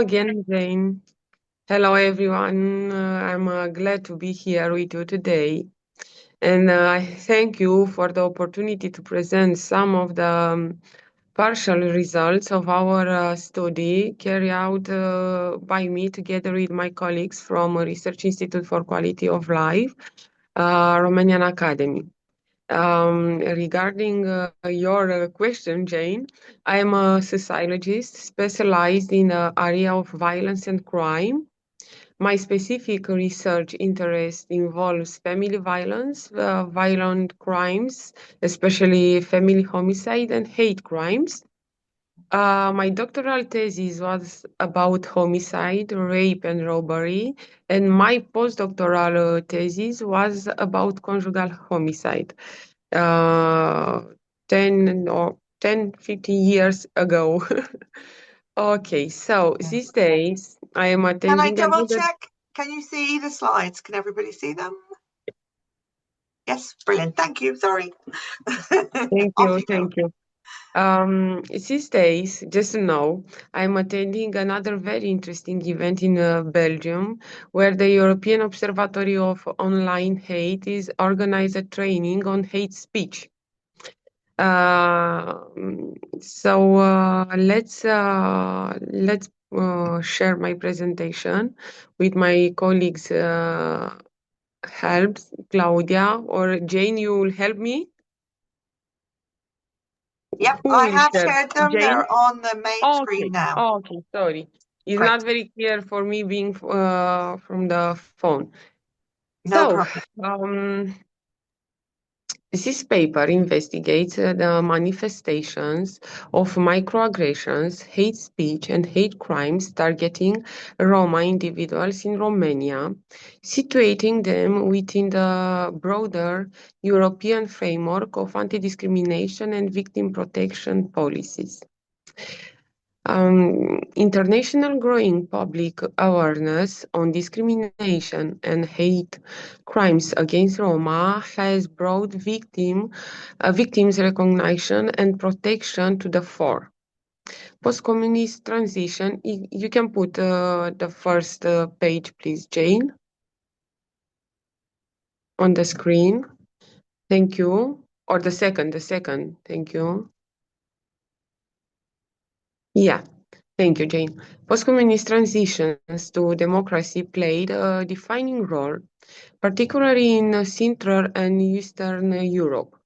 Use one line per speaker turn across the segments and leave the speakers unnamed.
Again, Jane. Hello, everyone. I'm glad to be here with you today. And I thank you for the opportunity to present some of the partial results of our study carried out by me together with my colleagues from Research Institute for Quality of Life, Romanian Academy. Regarding your question, Jane, I'm a sociologist specialized in the area of violence and crime. My specific research interest involves family violence, violent crimes, especially family homicide and hate crimes. My doctoral thesis was about homicide, rape, and robbery, and my postdoctoral thesis was about conjugal homicide. Uh, 50 years ago. Okay, so
Yeah.
these days I am
Can I
attending
double
another.
check? Can you see the slides? Can everybody see them? Yes, brilliant. Thank you. Sorry.
Thank
Off
you,
you go.
thank you. These days, just to know, I'm attending another very interesting event in Belgium, where the European Observatory of Online Hate is organized a training on hate speech. Let's share my presentation with my colleagues. Helps Claudia or Jane. You will help me.
Yep,
Who
I
will
have
share?
shared them.
Jane?
They're on the main screen
Okay.
now.
Okay. Sorry. It's
Great.
not very clear for me being from the phone.
No
So,
problem.
um, this paper investigates the manifestations of microaggressions, hate speech, and hate crimes targeting Roma individuals in Romania, situating them within the broader European framework of anti-discrimination and victim protection policies. International growing public awareness on discrimination and hate crimes against Roma has brought victims' recognition and protection to the fore. Post-communist transition, you can put the first page, please, Jane, on the screen. Thank you. Or the second. Thank you. Yeah. Thank you, Jane. Post-communist transitions to democracy played a defining role, particularly in Central and Eastern Europe.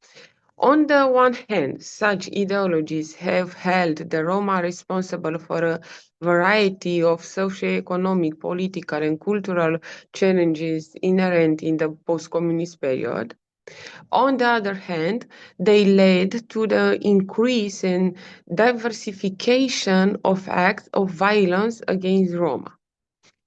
On the one hand, such ideologies have held the Roma responsible for a variety of socio-economic, political, and cultural challenges inherent in the post-communist period. On the other hand, they led to the increase in diversification of acts of violence against Roma.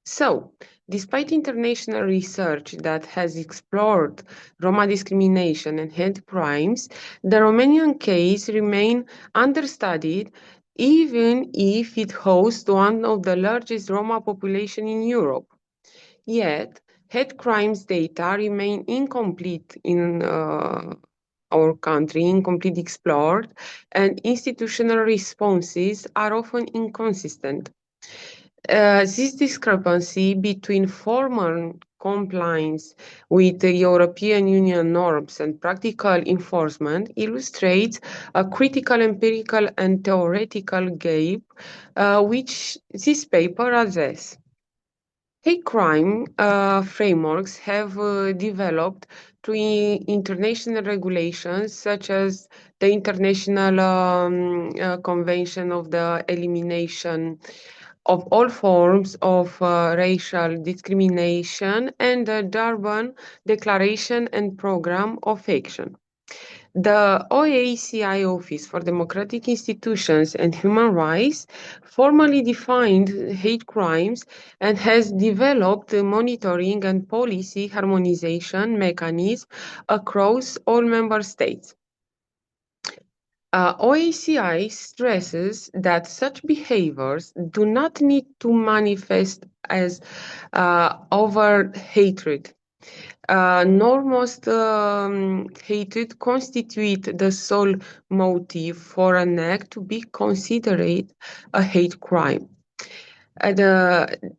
So, despite international research that has explored Roma discrimination and hate crimes, the Romanian case remains understudied even if it hosts one of the largest Roma population in Europe. Yet, hate crimes data remain incomplete in our country, incomplete explored, and institutional responses are often inconsistent. This discrepancy between formal compliance with the European Union norms and practical enforcement illustrates a critical empirical and theoretical gap which this paper addresses. Hate crime frameworks have developed through international regulations such as the International Convention of the Elimination of All Forms of Racial Discrimination and the Durban Declaration and Program of Action. The OACI Office for Democratic Institutions and Human Rights formally defined hate crimes and has developed a monitoring and policy harmonization mechanism across all member states. OACI stresses that such behaviors do not need to manifest as overt hatred, nor must hatred constitute the sole motive for an act to be considered a hate crime. The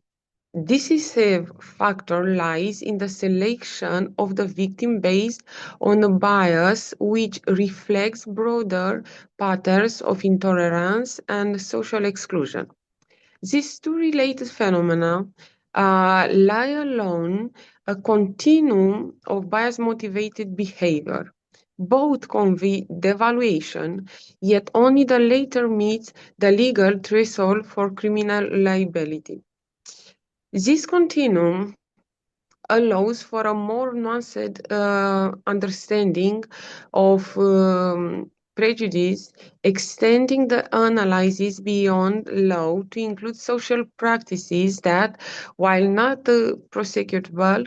decisive factor lies in the selection of the victim based on a bias which reflects broader patterns of intolerance and social exclusion. These two related phenomena lie along a continuum of bias-motivated behavior. Both convey devaluation, yet only the latter meets the legal threshold for criminal liability. This continuum allows for a more nuanced understanding of prejudice, extending the analysis beyond law to include social practices that, while not prosecutable,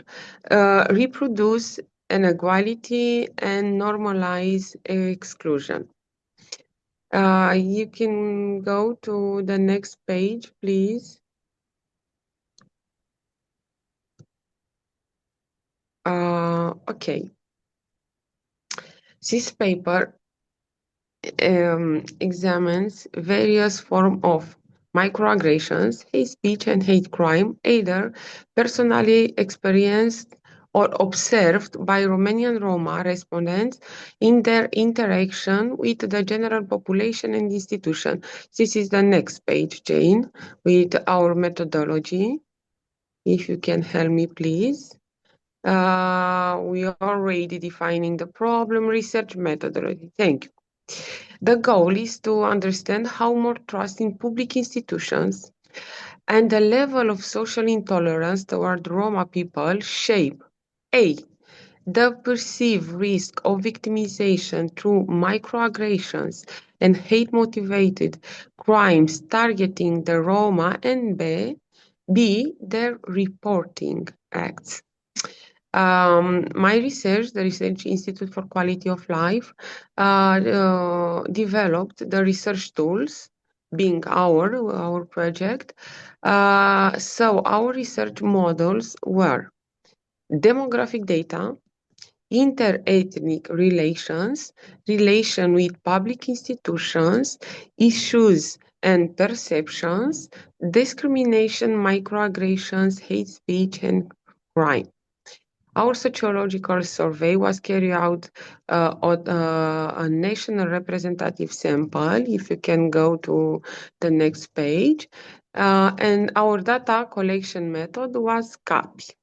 reproduce inequality and normalize exclusion. You can go to the next page, please. Okay. This paper examines various forms of microaggressions, hate speech, and hate crime, either personally experienced or observed by Romanian Roma respondents in their interaction with the general population and institution. This is the next page, Jane, with our methodology. If you can help me, please. We are already defining the problem research methodology. Thank you. The goal is to understand how more trust in public institutions and the level of social intolerance toward Roma people shape A. The perceived risk of victimization through microaggressions and hate-motivated crimes targeting the Roma, and B. Their reporting acts. My research, the Research Institute for Quality of Life, developed the research tools, being our project. So our research models were demographic data, interethnic relations, relation with public institutions, issues and perceptions, discrimination, microaggressions, hate speech, and crime. Our sociological survey was carried out on a national representative sample, if you can go to the next page. And our data collection method was CAPI.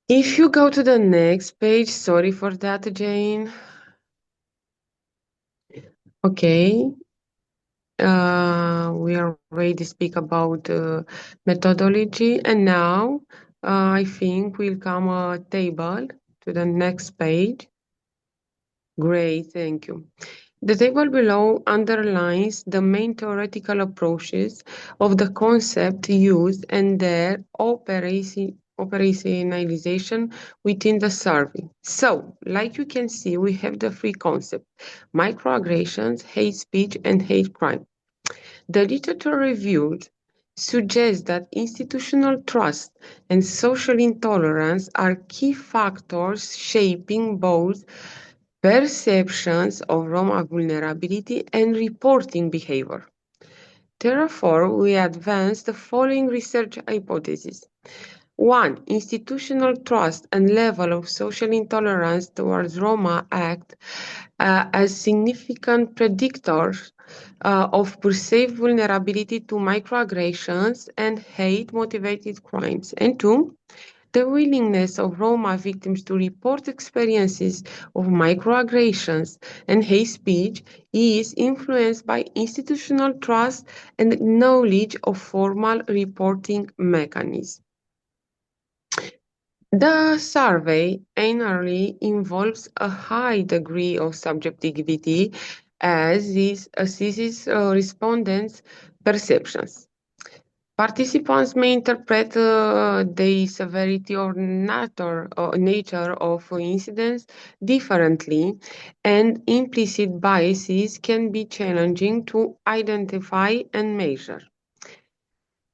If you go to the next page, sorry for that, Jane. Okay. We already speak about methodology, and now I think we'll come a table to the next page. Great, thank you. The table below underlines the main theoretical approaches of the concept used and their operationalization within the survey. So, like you can see, we have the three concepts: microaggressions, hate speech, and hate crime. The literature reviewed suggests that institutional trust and social intolerance are key factors shaping both perceptions of Roma vulnerability and reporting behavior. Therefore, we advance the following research hypotheses. 1. Institutional trust and level of social intolerance towards Roma act as significant predictors of perceived vulnerability to microaggressions and hate-motivated crimes. And 2. The willingness of Roma victims to report experiences of microaggressions and hate speech is influenced by institutional trust and knowledge of formal reporting mechanisms. The survey annually involves a high degree of subjectivity as it assesses respondents' perceptions. Participants may interpret the severity or nature of incidents differently, and implicit biases can be challenging to identify and measure.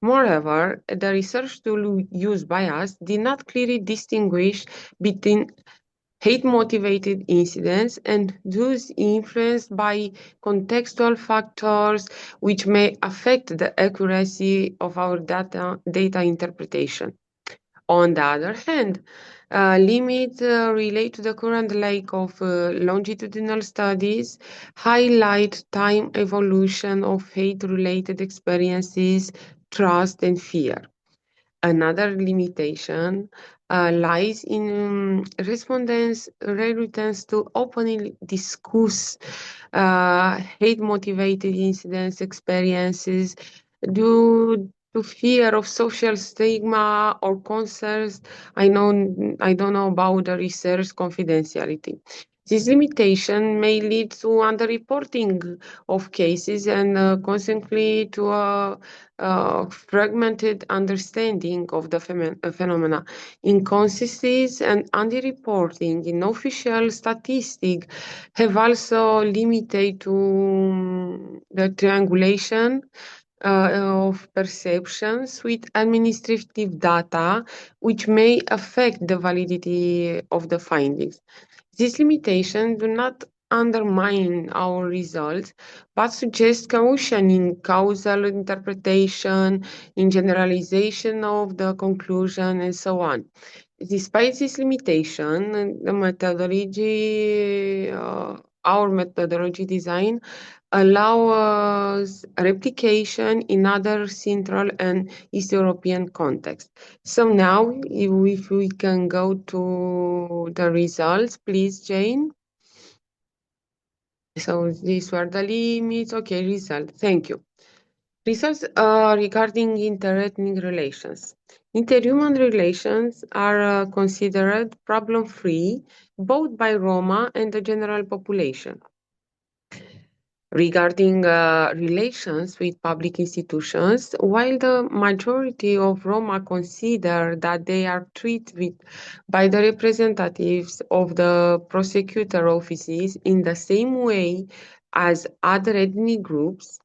Moreover, the research tool used by us did not clearly distinguish between hate-motivated incidents, and thus influenced by contextual factors which may affect the accuracy of our data interpretation. On the other hand, limits relate to the current lack of longitudinal studies, highlight time evolution of hate-related experiences, trust, and fear. Another limitation lies in respondents' reluctance to openly discuss hate-motivated incidents, experiences due to fear of social stigma or concerns. I don't know about the research confidentiality. This limitation may lead to underreporting of cases and consequently to a fragmented understanding of the phenomena. Inconsistencies and underreporting in official statistics have also limited to the triangulation of perceptions with administrative data, which may affect the validity of the findings. These limitations do not undermine our results, but suggest caution in causal interpretation, in generalization of the conclusion, and so on. Despite this limitation, the methodology, our methodology design allows replication in other Central and East European contexts. So now, if we can go to the results, please, Jane. So these were the limits. Okay, result. Thank you. Results regarding interethnic relations. Interhuman relations are considered problem-free both by Roma and the general population. Regarding relations with public institutions, while the majority of Roma consider that they are treated by the representatives of the prosecutor offices in the same way as other ethnic groups,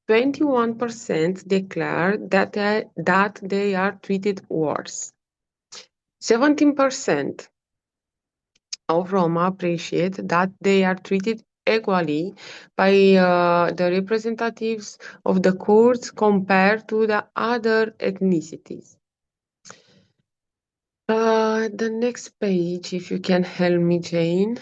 21% declare that they are treated worse. 17% of Roma appreciate that they are treated equally by the representatives of the Kurds compared to the other ethnicities. The next page, if you can help me, Jane.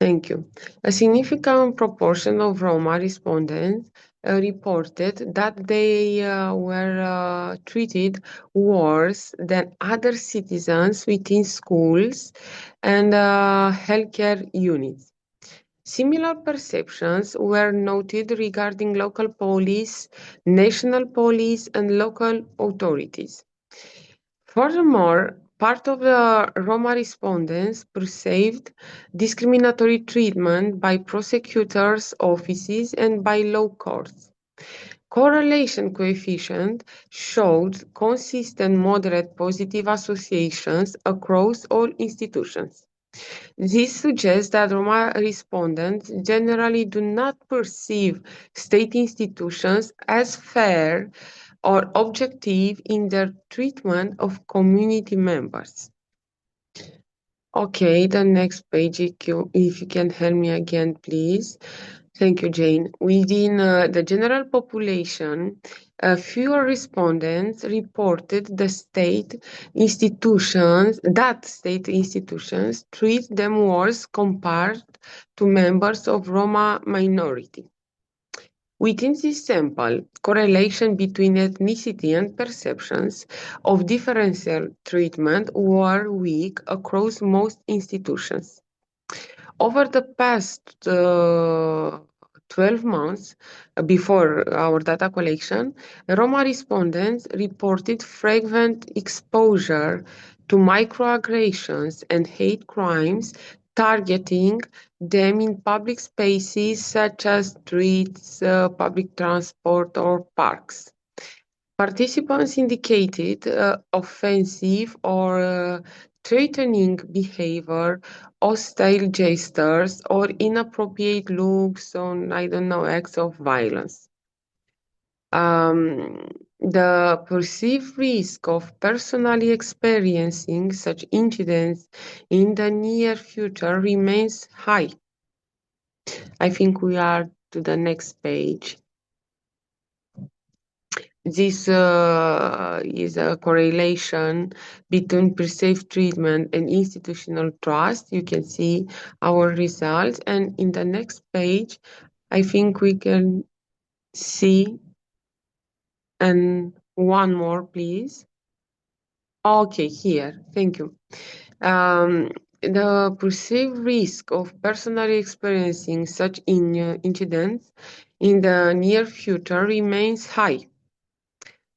Thank you. A significant proportion of Roma respondents reported that they were treated worse than other citizens within schools and healthcare units. Similar perceptions were noted regarding local police, national police, and local authorities. Furthermore, part of the Roma respondents perceived discriminatory treatment by prosecutors' offices and by law courts. Correlation coefficient showed consistent moderate positive associations across all institutions. This suggests that Roma respondents generally do not perceive state institutions as fair or objective in their treatment of community members. Okay, the next page, if you can help me again, please. Thank you, Jane. Within the general population, fewer respondents reported that state institutions treat them worse compared to members of Roma minority. Within this sample, correlation between ethnicity and perceptions of differential treatment were weak across most institutions. Over the past 12 months before our data collection, Roma respondents reported frequent exposure to microaggressions and hate crimes targeting them in public spaces such as streets, public transport, or parks. Participants indicated offensive or threatening behavior, hostile gestures, or inappropriate looks on, I don't know, acts of violence. The perceived risk of personally experiencing such incidents in the near future remains high. I think we are to the next page. This is a correlation between perceived treatment and institutional trust. You can see our results. And in the next page, I think we can see, and one more, please. Okay, here. Thank you. The perceived risk of personally experiencing such incidents in the near future remains high.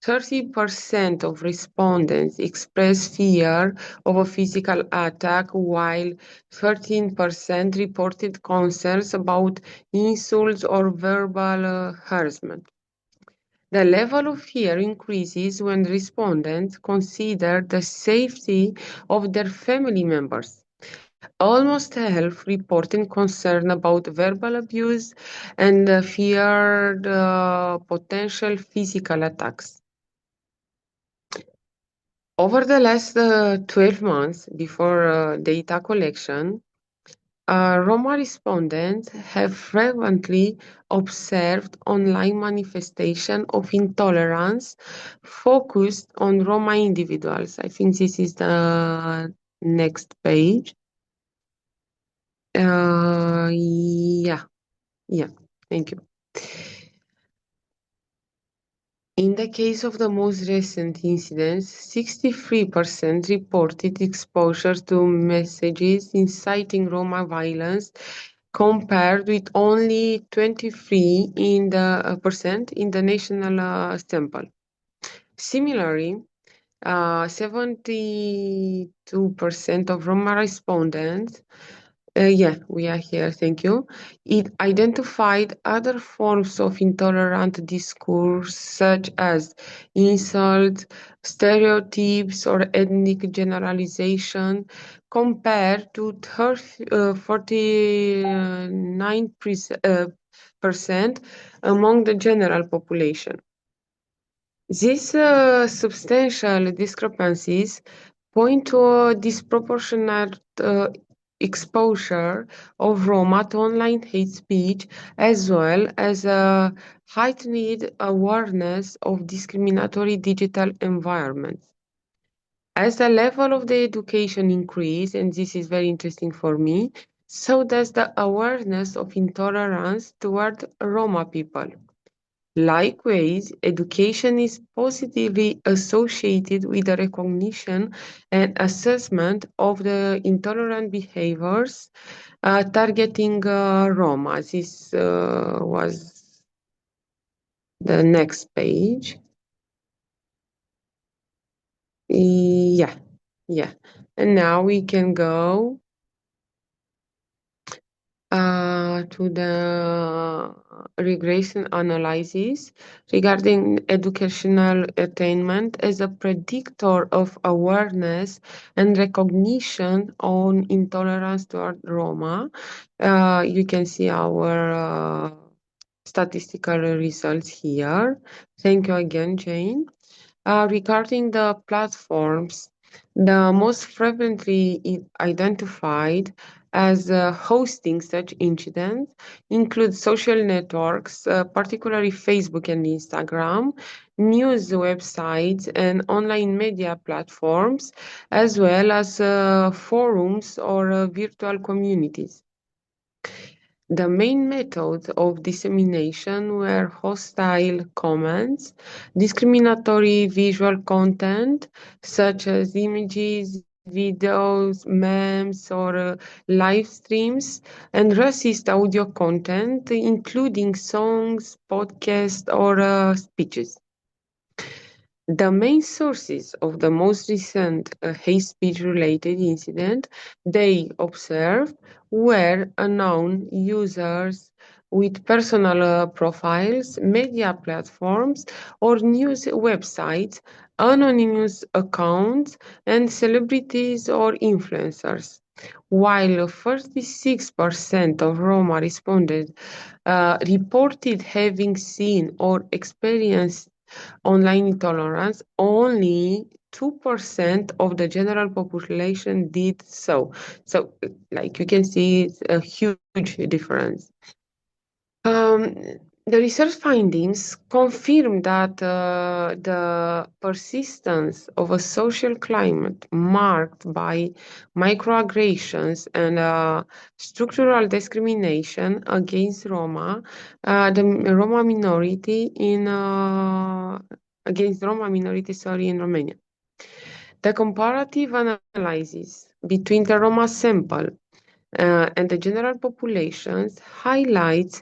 30% of respondents express fear of a physical attack, while 13% reported concerns about insults or verbal harassment. The level of fear increases when respondents consider the safety of their family members. Almost half reporting concern about verbal abuse and feared potential physical attacks. Over the last 12 months before data collection, Roma respondents have frequently observed online manifestation of intolerance focused on Roma individuals. I think this is the next page. Yeah, thank you. In the case of the most recent incidents, 63% reported exposure to messages inciting Roma violence, compared with only 23% in the national sample. Similarly, 72% of Roma respondents, we are here, thank you. It identified other forms of intolerant discourse, such as insults, stereotypes, or ethnic generalization, compared to 49% among the general population. These substantial discrepancies point to a disproportionate exposure of Roma to online hate speech, as well as a heightened awareness of discriminatory digital environments. As the level of the education increases, and this is very interesting for me, so does the awareness of intolerance toward Roma people. Likewise, education is positively associated with the recognition and assessment of the intolerant behaviors targeting Roma. This was the next page. Yeah. And now we can go to the regression analysis regarding educational attainment as a predictor of awareness and recognition on intolerance toward Roma. You can see our statistical results here. Thank you again, Jane. Regarding the platforms, the most frequently identified as hosting such incidents include social networks, particularly Facebook and Instagram, news websites, and online media platforms, as well as forums or virtual communities. The main methods of dissemination were hostile comments, discriminatory visual content, such as images, videos, memes, or live streams, and racist audio content, including songs, podcasts, or speeches. The main sources of the most recent hate speech-related incident they observed were unknown users with personal profiles, media platforms, or news websites, anonymous accounts, and celebrities or influencers. While 46% of Roma responded reported having seen or experienced online intolerance, only 2% of the general population did so. So, like you can see, it's a huge difference. Um, the research findings confirm that the persistence of a social climate marked by microaggressions and structural discrimination against the Roma minority against Roma minority, in Romania. The comparative analysis between the Roma sample and the general populations highlights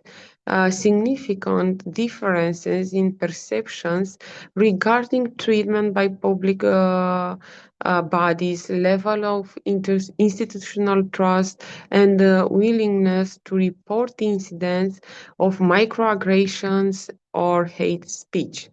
significant differences in perceptions regarding treatment by public bodies, level of institutional trust, and willingness to report incidents of microaggressions or hate speech.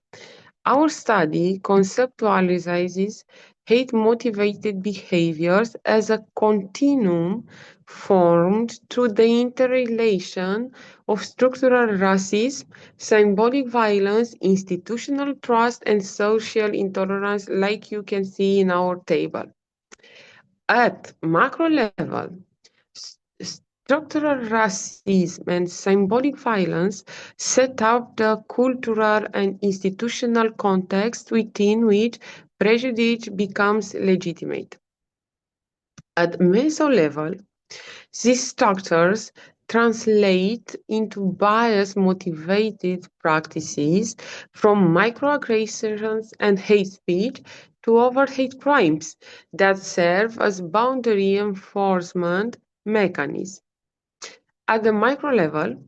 Our study conceptualizes hate-motivated behaviors as a continuum formed through the interrelation of structural racism, symbolic violence, institutional trust, and social intolerance, like you can see in our table. At macro level, structural racism and symbolic violence set up the cultural and institutional context within which prejudice becomes legitimate. At meso level, these structures translate into bias-motivated practices from microaggressions and hate speech to overt hate crimes that serve as boundary enforcement mechanisms. At the micro level,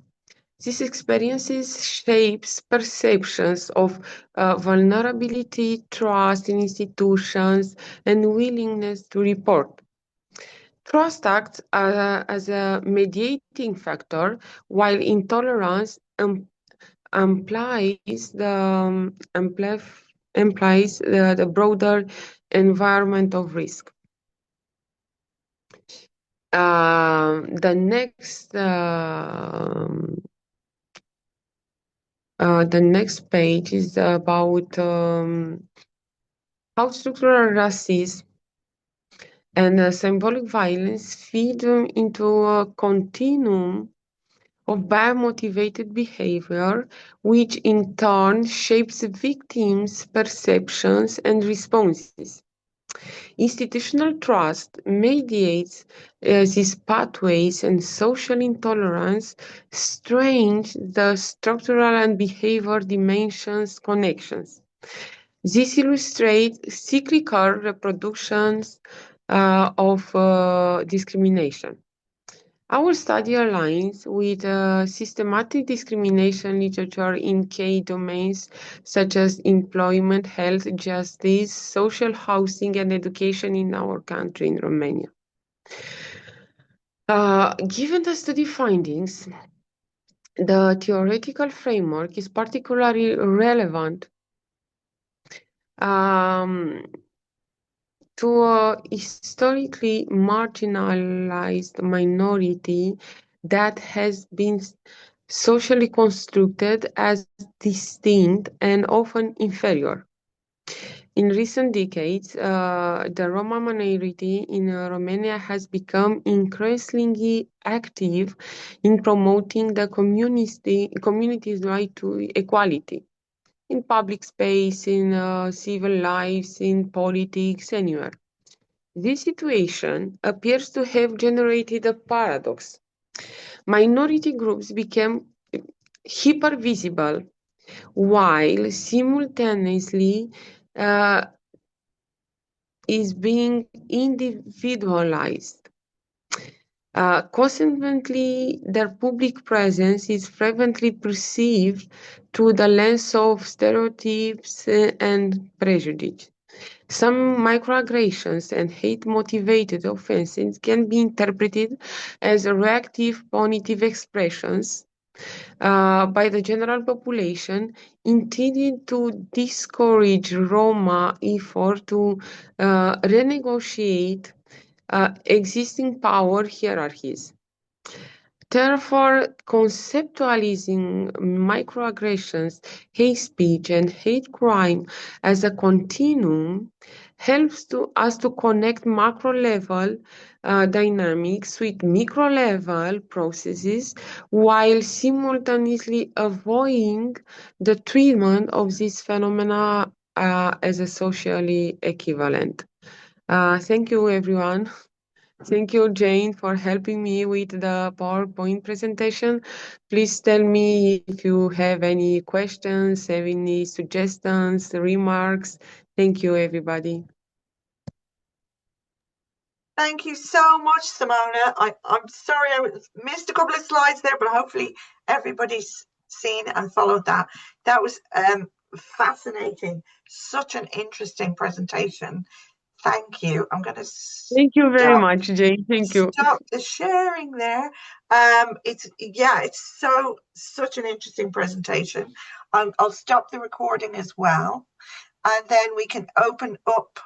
these experiences shapes perceptions of vulnerability, trust in institutions, and willingness to report. Trust acts as a mediating factor, while intolerance implies the broader environment of risk. The next page is about how structural racism and symbolic violence feed into a continuum of bias-motivated behavior, which in turn shapes victims' perceptions and responses. Institutional trust mediates these pathways, and social intolerance strains the structural and behavior dimensions connections. This illustrates cyclical reproductions of discrimination. Our study aligns with systematic discrimination literature in key domains such as employment, health, justice, social housing, and education in our country, in Romania. Given the study findings, the theoretical framework is particularly relevant to a historically marginalized minority that has been socially constructed as distinct and often inferior. In recent decades, the Roma minority in Romania has become increasingly active in promoting the community's right to equality in public space, in civil lives, in politics, anywhere. This situation appears to have generated a paradox. Minority groups became hyper-visible while simultaneously is being individualized. Consequently, their public presence is frequently perceived through the lens of stereotypes and prejudice. Some microaggressions and hate-motivated offenses can be interpreted as reactive punitive expressions by the general population intended to discourage Roma effort to renegotiate existing power hierarchies. Therefore, conceptualizing microaggressions, hate speech, and hate crime as a continuum helps us to connect macro level dynamics with micro level processes while simultaneously avoiding the treatment of these phenomena as a socially equivalent. Thank you, everyone. Thank you, Jane, for helping me with the PowerPoint presentation. Please tell me if you have any questions, have any suggestions, remarks. Thank you, everybody.
Thank you so much, Simona. I'm sorry I missed a couple of slides there, but hopefully everybody's seen and followed that. That was fascinating. Such an interesting presentation. Thank you. I'm going to
Thank you very
stop
much, Jane. Thank you.
the sharing there. It's such an interesting presentation. I'll stop the recording as well, and then we can open up